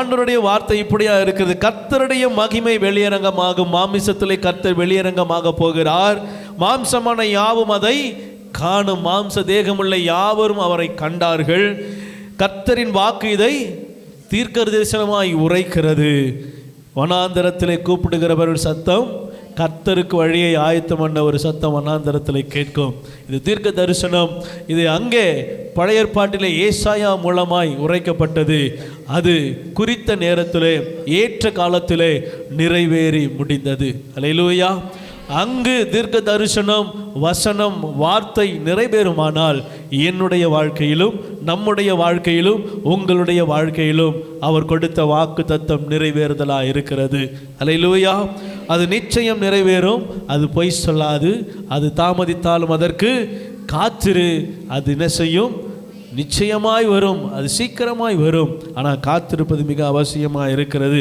ஆண்டவருடைய வார்த்தை இப்படியா இருக்குது. கர்த்தருடைய மகிமை வெளியரங்கமாகும். மாமிசத்திலே கர்த்தர் வெளியரங்கமாக போகிறார். மாம்சமான யாவும் அதை காணும். மாம்ச தேகமுள்ள யாவரும் அவரை கண்டார்கள். கர்த்தரின் வாக்கு இதை தீர்க்க தரிசனமாய் உரைக்கிறது. வனாந்தரத்திலே கூப்பிடுகிறவர் சத்தம், கர்த்தருக்கு வழியை ஆயத்தம் பண்ண ஒரு சத்தம் வனாந்தரத்தில் கேட்கும். இது தீர்க்க தரிசனம். இது அங்கே பழைய ஏற்பாட்டிலே ஏசாயா மூலமாய் உரைக்கப்பட்டது. அது குறித்த நேரத்திலே ஏற்ற காலத்திலே நிறைவேறி முடிந்தது. அல்லேலூயா. அங்கு தீர்க்க தரிசனம், வசனம், வார்த்தை நிறைவேறுமானால் என்னுடைய வாழ்க்கையிலும் நம்முடைய வாழ்க்கையிலும் உங்களுடைய வாழ்க்கையிலும் அவர் கொடுத்த வாக்கு தத்தம் நிறைவேறுதலாக இருக்கிறது. அல்லேலூயா. அது நிச்சயம் நிறைவேறும். அது பொய் சொல்லாது. அது தாமதித்தாலும் அதற்கு காத்திரு. அது என்ன செய்யும்? நிச்சயமாய் வரும். அது சீக்கிரமாய் வரும். ஆனால் காத்திருப்பது மிக அவசியமாக இருக்கிறது.